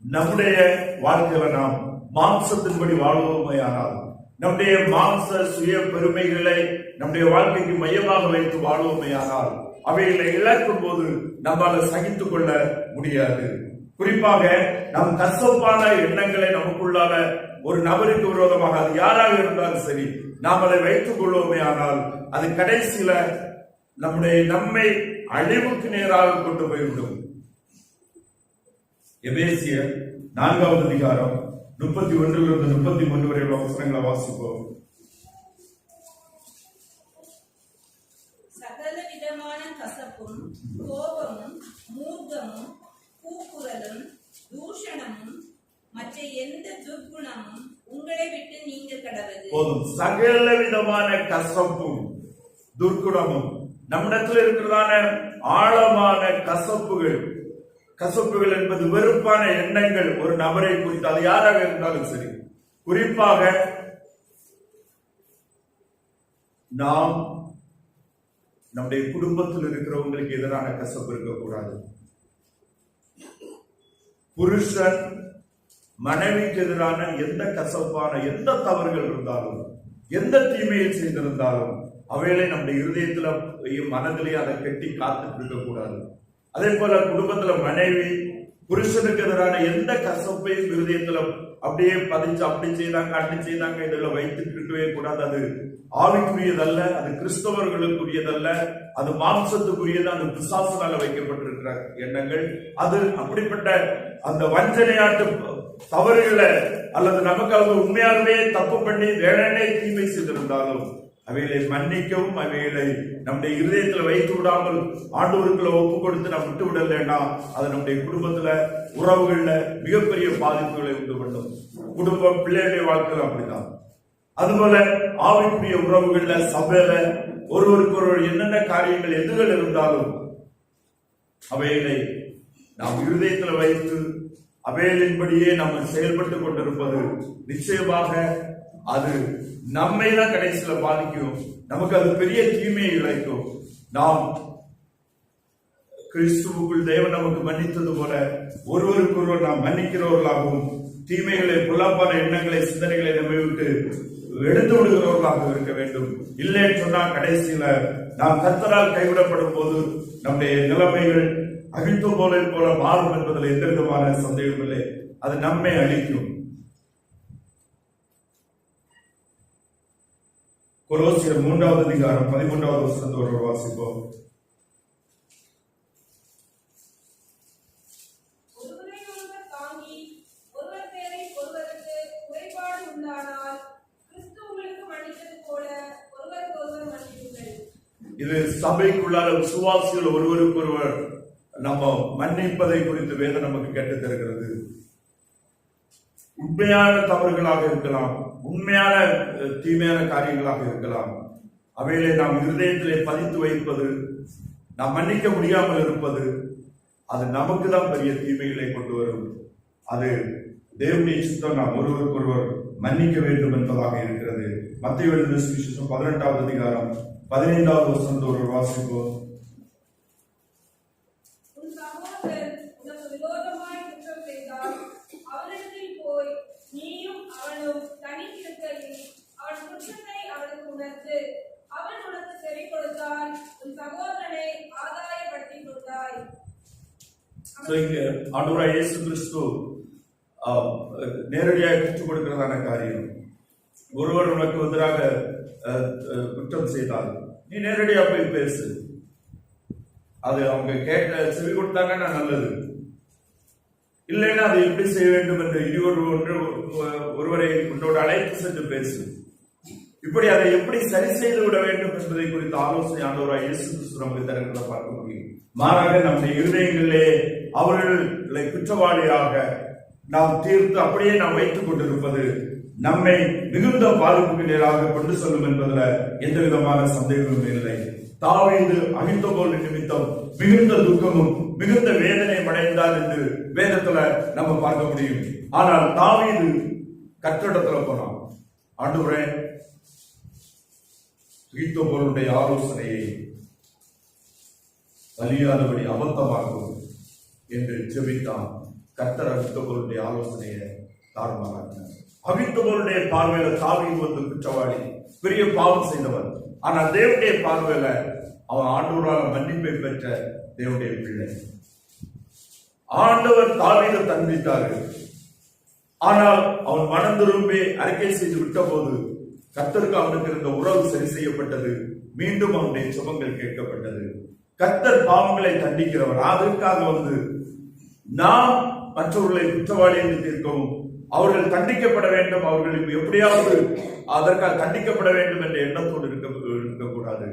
நம்முடைய வாழ்க்கையில நாம் மாம்சத்தின்படி வாழ்வோமையானால், நம்முடைய மாம்ச சுய பெருமைகளை நம்முடைய வாழ்க்கைக்கு மையமாக வைத்து வாழ்வோமையானால், அவைகளை இழக்கும் போது நம்மால் சகித்துக் கொள்ள முடியாது. குறிப்பாக நம் கசப்பான எண்ணங்களை நமக்குள்ளான ஒரு நபருக்கு விரோதமாக, அது யாராக இருந்தாலும் சரி, நாம் அதை வைத்துக் கொள்வோமே ஆனால் அது கடைசியில நம்மை அழிவுக்கு நேராக கொண்டு போய்விடும். எபேசியர் 4வது அதிகாரம் 31 33 வரை உள்ள வசனங்களை வாசிப்போம். சகல விதமான கசப்பும், கோபமும், மூர்க்கமும், கூக்குரலும், தூஷணமும், மற்ற எந்த துர்க்குணமும் உங்களை விட்டு நீங்க கடவது. போதும். சகல விதமான கசப்பும் துர்க்குணமும், நம்மிடத்தில் இருக்கிறதான ஆழமான கசப்புகள் என்பது வெறுப்பான எண்ணங்கள் ஒரு நபரை குறித்து, அது யாராக இருந்தாலும் சரி. குறிப்பாக நாம் நம்முடைய குடும்பத்தில் இருக்கிறவங்களுக்கு எதிரான கசப்பு இருக்கக்கூடாது. புருஷன் மனைவிக்கு எதிரான எந்த கசப்பான எந்த தவறுகள் இருந்தாலும், எந்த தீமையை செய்திருந்தாலும் அவைகளை நம்முடைய இருதயத்தில மனதிலேயே அதை கட்டி காத்துட்டு இருக்க கூடாது. அதே போல குடும்பத்துல மனைவி புருஷனுக்கு எதிரான எந்த கசப்பையும் இருதயத்துல அப்படியே பதிச்சு, அப்படி செய்தாங்க இதெல்லாம் வைத்துட்டு இருக்கவே கூடாது. அது ஆவிக்குரியதல்ல, அது கிறிஸ்தவர்களுக்குரியதல்ல, அது மாம்சத்துக்குரியது, அது பிசாசினால வைக்கப்பட்டிருக்கிற எண்ணங்கள். அது அப்படிப்பட்ட அந்த வஞ்சனையாட்டு தவறுகளை அல்லது நமக்கு அவங்க உண்மையாகவே தப்பு பண்ணி வேணே தீமை செய்திருந்தாலும் அவைகளை மன்னிக்கவும், அவைகளை நம்முடைய இருதயத்தில் வைத்து விடாமல் ஆண்டவருக்குள்ள ஒப்பு கொடுத்து நம்ம விட்டு விடலைன்னா அது நம்முடைய குடும்பத்துல உறவுகள்ல மிகப்பெரிய பாதிப்புகளை உண்டு பண்ணும். குடும்பம், பிள்ளைகளுடைய வாழ்க்கையில் அப்படிதான். அதுபோல ஆவிக்குரிய உறவுகள்ல, சபையில ஒருவருக்கு ஒருவர் என்னென்ன காரியங்கள் எதுகள் இருந்தாலும் அவைகளை நாம் இருதயத்தில் வைத்து அவைகளின்படியே நம்ம செயல்பட்டு கொண்டிருப்பது நிச்சயமாக அது நம்மை தான் கடைசியில பாதிக்கும். நமக்கு அது பெரிய தீமையை இழைக்கும். நாம் கிறிஸ்துவுக்குள் தேவன் நமக்கு மன்னித்தது போல ஒருவருக்கொருவர் நாம் மன்னிக்கிறவர்களாகவும், தீமைகளை, பொல்லாப்பான எண்ணங்களை, சிந்தனைகளை நம்மை விட்டு எடுத்து விடுகிறவர்களாக இருக்க வேண்டும். இல்லைன்னு சொன்னா கடைசியில நாம் கர்த்தரால் கைவிடப்படும் போது நம்முடைய நிலைமைகள் அகிழ்த்து போல மாறும் என்பதில் எந்த விதமான சந்தேகம் இல்லை. அது நம்மை அழிக்கும். கொலோசியர் 3வது அதிகாரம் 13வது வசனத்தோடு வாசிப்போம். ஒருவரையொருவர் தாங்கி ஒருவர் பேரை ஒருவருக்கு குறைபாடு உண்டானால் கிறிஸ்து உங்களுக்கு மன்னித்தது போல ஒருவருக்கொருவர் மன்னியுங்கள். இது சபைக்குள்ளான விசுவாசிகள் ஒருவருக்கொருவர் நம்ம மன்னிப்பதை குறித்து வேதம் நமக்கு கேட்டுத் தருகிறது. உண்மையான தவறுகளாக இருக்கலாம், உண்மையான தீமையான காரியங்களாக இருக்கலாம். அவைகளை நாம் இருதயத்திலே பதித்து வைப்பது, நாம் மன்னிக்க முடியாமல் இருப்பது, அது நமக்கு தான் பெரிய தீமைகளை கொண்டு வரும். அது தேவனுடைய சித்தம். நாம் ஒருவருக்கொருவர் மன்னிக்க வேண்டும் என்பதாக இருக்கிறது. மத்தேயு எழுதின சுவிசேஷம் 18வது அதிகாரம் 15வது வசனத்தோடு வாசிப்போம். நீயும் அவனும் தனித்திருக்கையில் அவன் குற்றத்தை அவனுக்கு உணர்த்து அவன் உனக்கு செவி கொடுத்தால் உன் சகோதரனை ஆதாயப்படுத்திக் கொண்டாய். இங்க ஆண்டவராகிய இயேசு கிறிஸ்து நேரடியாக கற்றுக் கொடுக்கிறதான காரியம். ஒருவர் உனக்கு எதிராக குற்றம் செய்தால் நீ நேரடியா போய் பேசு. அது அவங்க கேட்ட செவி கொடுத்தாங்கன்னா நல்லது. இல்லைன்னா அதை எப்படி செய்ய வேண்டும் என்று ஒருவரை உன்னோடு அழைத்து சென்று பேசு. இப்படி அதை எப்படி சரி செய்து விட வேண்டும் என்பதை குறித்த ஆலோசனை ஆண்டவராய் இயேசு கிறிஸ்து நமக்கு தருகிறத பார்க்க முடியும். மாறாக நம்முடைய இருதயங்களிலே அவர்களை குற்றவாளியாக நாம் தீர்த்து அப்படியே நாம் வைத்துக் கொண்டிருப்பது நம்மை மிகுந்த பாதிப்புக்கு நேராக கொண்டு செல்லும் என்பதில் எந்த விதமான சந்தேகமும் இல்லை. தாவீது அகித்தோபோல் நிமித்தம் மிகுந்த துக்கமும் மிகுந்த வேதனை அடைந்தார் என்று வேதத்துல நம்ம பார்க்க முடியும். ஆனால் தாவீது கர்த்தரிடத்துல போனான். ஆண்டவரே, அகித்தோபோலுடைய ஆலோசனையை அழியாதபடி அபத்தமாக்கும் என்று ஜெபித்தான். கர்த்தர் அகித்தோபோலுடைய ஆலோசனையை தாறுமாறாக்கினார். அகித்தோபோலுடைய பார்வையில தாவீது வந்து குற்றவாளி, பெரிய பாவம் செய்தவர். ஆனா தேவனுடைய பார்வையில அவன் ஆண்டவரால் மன்னிப்பை பெற்ற தேவனுடைய பிள்ளை. ஆண்டவர் தாவீதை தண்டித்தார்கள். ஆனால் அவன் மனம் திரும்பி அறிக்கை செய்து விட்ட போது கர்த்தருக்கு அவனுக்கு இருந்த உறவு சரி செய்யப்பட்டது. மீண்டும் அவனுடைய சுபங்கள் கேட்கப்பட்டது. கர்த்தர் பாவங்களை தண்டிக்கிறவர். அதற்காக வந்து நாம் மற்றவர்களை குற்றவாளி என்று தீர்க்கவும், அவர்கள் தண்டிக்கப்பட வேண்டும், அவர்கள் எப்படியாவது அதற்காக தண்டிக்கப்பட வேண்டும் என்ற எண்ணத்தோடு இருக்கக்கூடாது.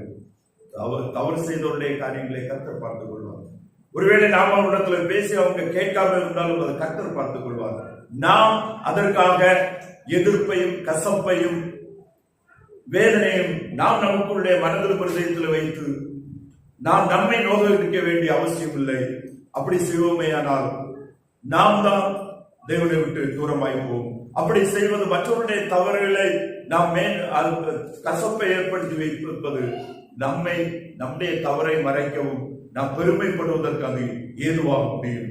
தவறு செய்தவருடைய காரியங்களை கர்த்தர் பார்த்துக் கொள்வார். ஒருவேளை நாம் அவரிடத்துல பேசி அவங்க கேட்காம இருந்தாலும் அதை கர்த்தர் பார்த்துக் கொள்வார். நாம் அதற்காக எதிர்ப்பையும் கசப்பையும் வேதனையும் நாம் நமக்குள்ளே மனதில் பிரதேசத்தில் வைத்து நாம் நம்மை நோக்க வேண்டிய அவசியம் இல்லை. அப்படி செய்வோமேயானால் நாம் தான் தேவனை விட்டு தூரமாய்ப்போம். அப்படி செய்வது மற்றவருடைய தவறுகளை நாம் கசப்பை ஏற்படுத்தி வைப்பது நம்முடைய தவறை மறைக்கவும் நாம் பெருமைப்படுவதற்கு அது ஏதுவாக முடியும்.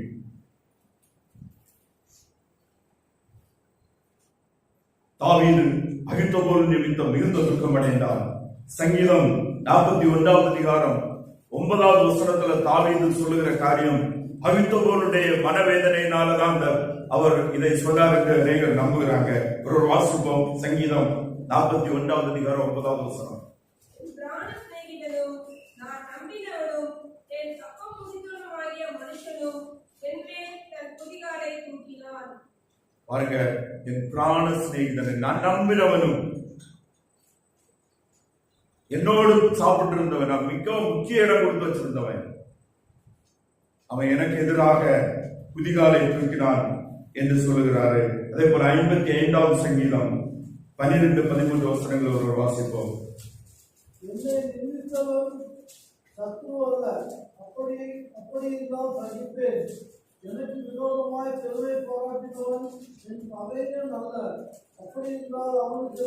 தாவீது அகித்தோபோல் நிமித்தம் மிகுந்த துக்கம் அடைந்தார். சங்கீதம் 41 அதிகாரம் 9வது வசனத்துல தாவீது சொல்லுகிற காரியம் அகித்தோபோலுடைய மனவேதனையினாலதான் அவர் இதை சொன்னார் என்று அநேகர் நம்புகிறாங்க. ஒரு வாசிப்போம். சங்கீதம் 41 அதிகாரம் 9வது வசனம். நான் நம்பினவனும் என் அப்பம் புசித்தவனுமாகிய மனுஷனும் என்பேன் தன் குதிகாலை தூக்கினான். பாருங்க, என் பிராண சிநேகிதனை நான் நம்பினவனும் என்னோடு சாப்பிட்டு இருந்தவன், நான் மிகவும் முக்கிய இடம் கொடுத்து வச்சிருந்தவன், அவன் எனக்கு எதிராக குதிகாலை தூக்கினான் என்று சொல்லுகிறாரு. அதே போல 55வது சங்கீதம் 12-13 வசனங்கள் ஒரு வாசிப்போம். என்னை நிந்தித்தவன் சத்ரு அல்ல, அப்படி இருந்தால் சகிப்பேன். எனக்கு விரோதமாய் பெருமை பாராட்டினவன் என் பகைவன் அல்ல, அப்படி இருந்தால் அவனுக்கு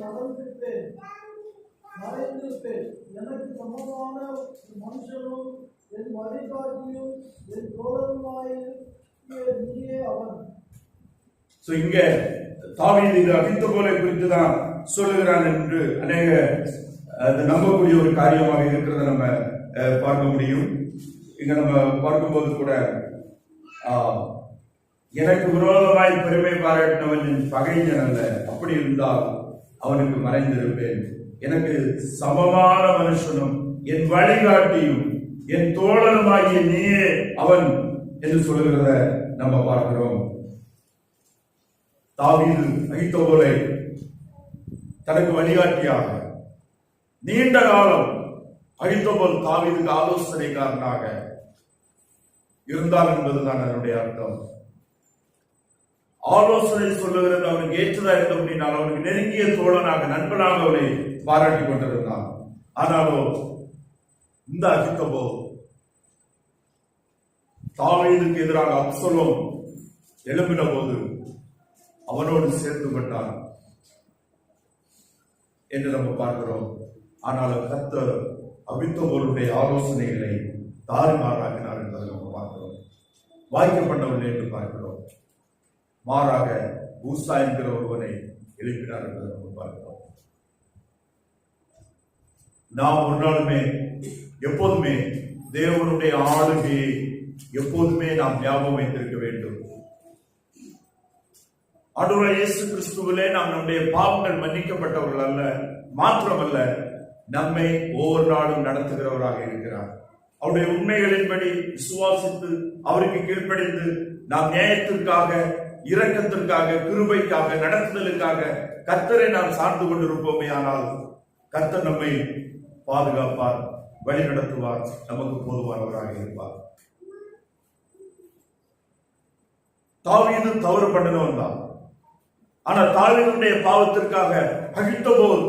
மறைந்திருப்பேன். எனக்கு சமமான மனுஷனும் என் வழிகாட்டியும் என் தோழருமாயிருக்கிய நீயே அவன். இங்க தாவீது அகித்தோபோலை குறித்து தான் சொல்லுகிறான் என்று அநேக நம்பக்கூடிய ஒரு காரியமாக இருக்கிறத நம்ம பார்க்க முடியும். இங்க நம்ம பார்க்கும்போது கூட எனக்கு விரோதமாய் பெருமை பாராட்டினவன் என் பகைஞன் அல்ல, அப்படி இருந்தால் அவனுக்கு மறைந்திருப்பேன். எனக்கு சமமான மனுஷனும் என் வழிகாட்டியும் என் தோழனுமாகிய நீயே அவன் என்று சொல்லுகிறத நம்ம பார்க்கிறோம். தாவீது அகித்தோபோலை தனக்கு வழிகாட்டியாக நீண்ட காலம் அகித்தோபோல் தாவீதுக்கு ஆலோசனைக்காரனாக இருந்தால் என்பதுதான் அதனுடைய அர்த்தம். ஆலோசனை சொல்லுகிறது அவனுக்கு ஏற்றதா இருந்த அப்படின்னால் அவனுக்கு நெருங்கிய தோழனாக நண்பனாக அவனை பாராட்டி கொண்டிருந்தான். ஆனாலும் இந்த அகித்தோபோல் தாவீதுக்கு எதிராக அப்சலோம் எழும்பின போது அவனோடு சேர்ந்து கொண்டான் என்று நம்ம பார்க்கிறோம். ஆனாலும் கர்த்தர் அகித்தோபோலுடைய ஆலோசனைகளை தாறுமாறாக்கினார் என்பதை நம்ம பார்க்கிறோம். வாய்க்கப்பட்டவர்கள் என்று பார்க்கிறோம். மாறாக ஊசா என்கிற ஒருவனை எழுப்பினார் என்பதை நம்ம பார்க்கிறோம். நாம் ஒரு நாளுமே எப்போதுமே தேவனுடைய ஆளுகையை எப்போதுமே நாம் ஞாபகம் வைத்திருக்க வேண்டும். ஆண்டவராகிய இயேசு கிறிஸ்துவிலே நாம் நம்முடைய பாவங்கள் மன்னிக்கப்பட்டவர்கள் அல்ல, மாத்திரமல்ல நம்மை ஒவ்வொரு நாளும் நடத்துகிறவராக இருக்கிறார். அவருடைய உண்மைகளின்படி விசுவாசித்து அவருக்கு கீழ்ப்படிந்து நாம் நியாயத்திற்காக, இரக்கத்திற்காக, கிருபைக்காக, நடத்துதலுக்காக கர்த்தரை நாம் சார்ந்து கொண்டிருப்போமே ஆனால் கர்த்தர் நம்மை பாதுகாப்பார், வழி நடத்துவார், நமக்கு போதுமானவராக இருப்பார். தாவீது தவறு பண்ணினவன் தான். ஆனா தாவீதுடைய பாவத்திற்காக பகிர்ந்தபோது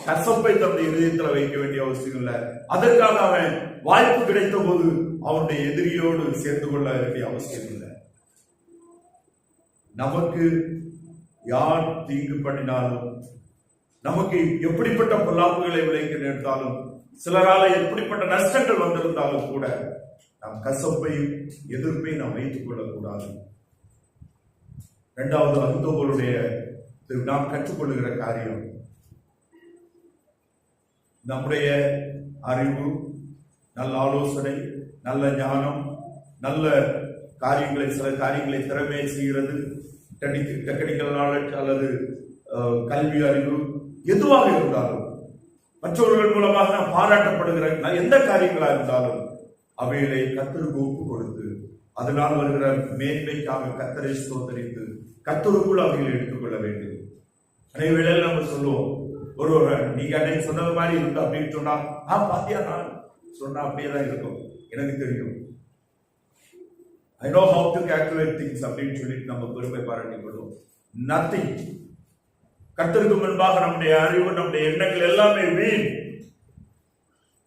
கசப்பை தன்னுடைய இதயத்தில் வைக்க வேண்டிய அவசியம் இல்லை. அதற்காக அவன் வாய்ப்பு கிடைத்த போது அவனுடைய எதிரியோடு சேர்ந்து கொள்ள வேண்டிய அவசியம் இல்லை. நமக்கு யார் தீங்கு பண்ணினாலும், நமக்கு எப்படிப்பட்ட பொல்லாப்புகளை விளைக்க நேர்ந்தாலும், சிலரால எப்படிப்பட்ட நஷ்டங்கள் வந்திருந்தாலும் கூட நாம் கசப்பையும் எதிர்ப்பையும் நாம் வைத்துக் கொள்ளக்கூடாது. இரண்டாவது அந்தோபருடைய நாம் கற்றுக்கொள்ளுகிற காரியம், நம்முடைய அறிவு, நல்ல ஆலோசனை, நல்ல ஞானம், நல்ல காரியங்களை, சில காரியங்களை திறமையை செய்கிறது, டெக்னிக்கல் நாலேஜ் அல்லது கல்வி அறிவு எதுவாக இருந்தாலும், மற்றவர்கள் மூலமாக நாம் பாராட்டப்படுகிற எந்த காரியங்களா இருந்தாலும் அவைகளை கர்த்தருக்கு ஒப்பு கொடுத்து அதனால் வருகிற மேன்மைக்காக கர்த்தரை ஸ்தோத்தரித்து கர்த்தருக்குள் அவைகளை எடுத்துக்கொள்ள வேண்டும். அனைத்து வேளையில் நம்ம சொல்லுவோம், ஒருவர் நீங்க அன்னைக்கு சொன்னது மாதிரி இருக்கு அப்படின்னு சொன்னா, பாத்தியா நான் சொன்னா அப்படியே தான் இருக்கும், எனக்கு தெரியும், I know how to calculate things அப்படின்னு சொல்லிட்டு நம்ம பெருமை பாராட்டிக் கொள்வோம். நத்திங். கர்த்தருக்கு முன்பாக நம்முடைய அறிவு, நம்முடைய எண்ணங்கள் எல்லாமே வீண்.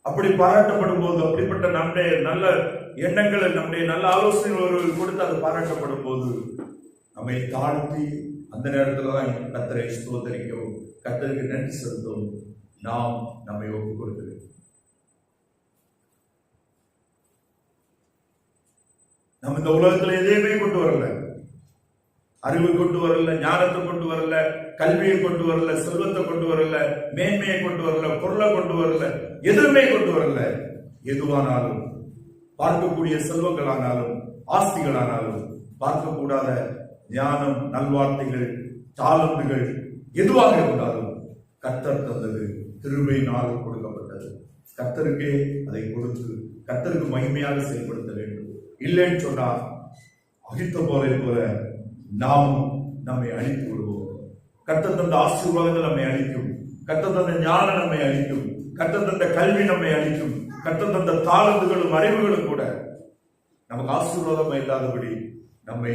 அப்படி பாராட்டப்படும் போது, அப்படிப்பட்ட நம்முடைய நல்ல எண்ணங்களை, நம்முடைய நல்ல ஆலோசனைகள் கொடுத்து அது பாராட்டப்படும் போது நம்மை தாழ்த்தி அந்த நேரத்தில் தான் கர்த்தரை ஸ்தோத்தரிக்கவும், கர்த்தருக்கு நன்றி செலுத்தவும் நாம் நம்மை ஒப்புக் கொடுக்கிறோம். நம்ம இந்த உலகத்துல எதையுமே கொண்டு வரல, அறிவை கொண்டு வரல, ஞானத்தை கொண்டு வரல, கல்வியை கொண்டு வரல, செல்வத்தை கொண்டு வரல, மேன்மையை கொண்டு வரல, பொருளை கொண்டு வரல, எதுவுமே கொண்டு வரல. எதுவானாலும், பார்க்கக்கூடிய செல்வங்களானாலும், ஆஸ்திகளானாலும், பார்க்கக்கூடாத ஞானம், நல்வார்த்தைகள், தாளந்துகள் எதுவாக இருந்தாலும் கர்த்தர் தந்தது, கிருபையினால் கொடுக்கப்பட்டது. கர்த்தருக்கே அதை கொடுத்து கர்த்தருக்கு மகிமையாக செயல்படுத்த வேண்டும். இல்லைன்னு சொன்னா அழித்த போல நாம் நம்மை அழித்து விடுவோம். கர்த்தர் தந்த ஆசீர்வாதங்கள் நம்மை அழிக்கும், கர்த்தர் தந்த ஞானம் நம்மை அழிக்கும், கர்த்தர் தந்த கல்வி நம்மை அழிக்கும், கர்த்தர் தந்த தாளந்துகளும் அறிவுகளும் கூட நமக்கு ஆசீர்வாதம் இல்லாதபடி நம்மை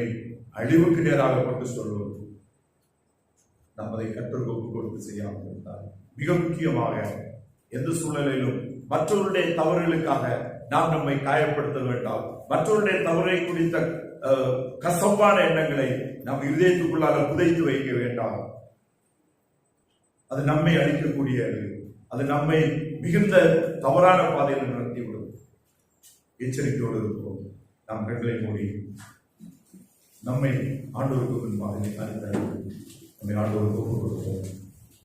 அழிவுக்கு நேராக கொண்டு சொல்வோம். நாம் அதை கர்த்தருக்கு ஒப்புக் கொடுத்து செய்யாமல் இருந்தால், மிக முக்கியமாக எந்த சூழ்நிலையிலும் மற்றவருடைய தவறுகளுக்காக நாம் நம்மை காயப்படுத்த வேண்டாம். மற்றவருடைய தவறை குறித்த கசப்பான எண்ணங்களை நாம் இதயத்துக்குள்ளாக புதைத்து வைக்க வேண்டாம். அது நம்மை அழிக்கக்கூடியது, அது நம்மை மிகுந்த தவறான பாதையில் நடத்திவிடும். எச்சரிக்கையோடு இருப்போம். நாம் கண்களை மூடி நம்மை ஆண்டவருக்கு முன்பாக நம்மை ஆண்டவருக்கு ஒப்புக் கொடுப்போம்.